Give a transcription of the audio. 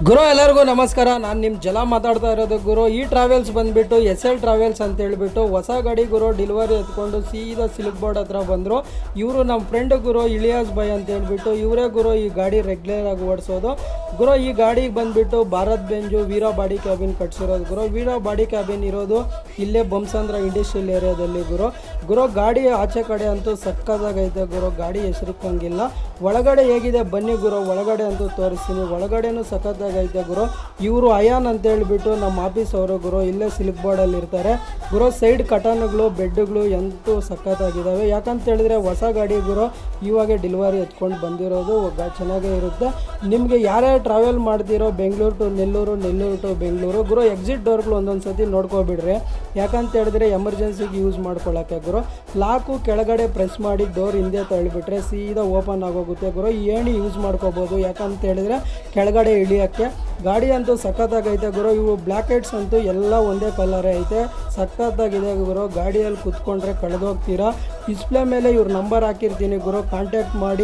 ಗುರು ಎಲ್ಲರಿಗೂ ನಮಸ್ಕಾರ. ನಾನು ನಿಮ್ಮ ಜಲ ಮಾತಾಡ್ತಾ ಇರೋದು ಗುರು. ಈ ಟ್ರಾವೆಲ್ಸ್ ಬಂದುಬಿಟ್ಟು SL ಟ್ರಾವೆಲ್ಸ್ ಅಂತ ಹೇಳ್ಬಿಟ್ಟು ಹೊಸ ಗಾಡಿ ಗುರು ಡೆಲಿವರಿ ಎತ್ಕೊಂಡು ಸೀದಾ ಸಿಲ್ಕ್ ಬೋರ್ಡ್ ಹತ್ರ ಬಂದರು. ಇವರು ನಮ್ಮ ಫ್ರೆಂಡ್ ಗುರು ಇಲಿಯಾಸ್ ಬಾಯ್ ಅಂತ ಹೇಳ್ಬಿಟ್ಟು ಇವರೇ ಗುರು ಈ ಗಾಡಿ ರೆಗ್ಯುಲರ್ ಆಗಿ ಓಡಿಸೋದು ಗುರು. ಈ ಗಾಡಿಗೆ ಬಂದುಬಿಟ್ಟು ಭಾರತ್ ಬೆಂಜು ವೀರಾ ಬಾಡಿ ಕ್ಯಾಬಿನ್ ಕಟ್ಸಿರೋದು ಗುರು. ವೀರಾ ಬಾಡಿ ಕ್ಯಾಬಿನ್ ಇರೋದು ಇಲ್ಲೇ ಬೊಮ್ಮಸಂದ್ರ ಇಂಡಸ್ಟ್ರಿಯಲ್ ಏರಿಯಾದಲ್ಲಿ ಗುರು. ಗಾಡಿ ಆಚೆ ಕಡೆ ಅಂತೂ ಸಕ್ಕದಾಗೈತೆ ಗುರು. ಗಾಡಿ ಹೆಸರಿಕ್ಕಂಗಿಲ್ಲ. ಒಳಗಡೆ ಹೇಗಿದೆ ಬನ್ನಿ ಗುರು, ಒಳಗಡೆ ಅಂತೂ ತೋರಿಸ್ತೀನಿ. ಒಳಗಡೆನೂ ಸಖತ್ತಾಗೈತೆ ಗುರು. ಇವರು ಅಯಾನ್ ಅಂತ ಹೇಳ್ಬಿಟ್ಟು ನಮ್ಮ ಆಫೀಸ್ ಅವರು ಗುರು. ಇಲ್ಲೇ ಸಿಲ್ಕ್ ಬೋರ್ಡಲ್ಲಿ ಇರ್ತಾರೆ ಗುರು. ಸೈಡ್ ಕಟನ್ಗಳು ಬೆಡ್ಗಳು ಎಂತೂ ಸಖತ್ತಾಗಿದ್ದಾವೆ. ಯಾಕಂತ ಹೇಳಿದ್ರೆ ಹೊಸ ಗಾಡಿ ಗುರು, ಇವಾಗೆ ಡೆಲಿವರಿ ಎತ್ಕೊಂಡು ಬಂದಿರೋದು. ಚೆನ್ನಾಗೇ ಇರುತ್ತೆ. ನಿಮಗೆ ಯಾರ್ಯಾರು ಟ್ರಾವೆಲ್ ಮಾಡ್ತಿರೋ ಬೆಂಗಳೂರು ಟು ನೆಲ್ಲೂರು, ನೆಲ್ಲೂರು ಟು ಬೆಂಗಳೂರು ಗುರು, ಎಕ್ಸಿಟ್ ಡೋರ್ಗಳು ಒಂದೊಂದು ಸತಿ ನೋಡ್ಕೊಬಿಡ್ರಿ. ಯಾಕಂತ ಹೇಳಿದ್ರೆ ಎಮರ್ಜೆನ್ಸಿಗೆ ಯೂಸ್ ಮಾಡ್ಕೊಳ್ಳೋಕ್ಕೆ ಗುರು. ಲಾಕು ಕೆಳಗಡೆ ಪ್ರೆಸ್ ಮಾಡಿ ಡೋರ್ ಹಿಂದೆ ತಳ್ಳಿಬಿಟ್ರೆ ಸೀದಾ ಓಪನ್ ಆಗೋಗುತ್ತೆ ಗುರು. ಏಣಿ ಯೂಸ್ ಮಾಡ್ಕೋಬೋದು. ಯಾಕಂತ ಹೇಳಿದ್ರೆ ಕೆಳಗಡೆ ಇಳಿಯೋಕ್ಕೆ. ಗಾಡಿ ಅಂತೂ ಸಖತ್ತಾಗೈತೆ ಗುರು. ಇವು ಬ್ಲ್ಯಾಕ್ ಹೆಡ್ಸ್ ಅಂತೂ ಎಲ್ಲ ಒಂದೇ ಕಲರೇ ಐತೆ. ಸಖತ್ತಾಗಿದೆ ಗುರು. ಗಾಡಿಯಲ್ಲಿ ಕುತ್ಕೊಂಡ್ರೆ ಕಳೆದೋಗ್ತೀರಾ. ಡಿಸ್ಪ್ಲೇ ಮೇಲೆ ಇವ್ರ ನಂಬರ್ ಹಾಕಿರ್ತೀನಿ ಗುರು, ಕಾಂಟ್ಯಾಕ್ಟ್ ಮಾಡಿ.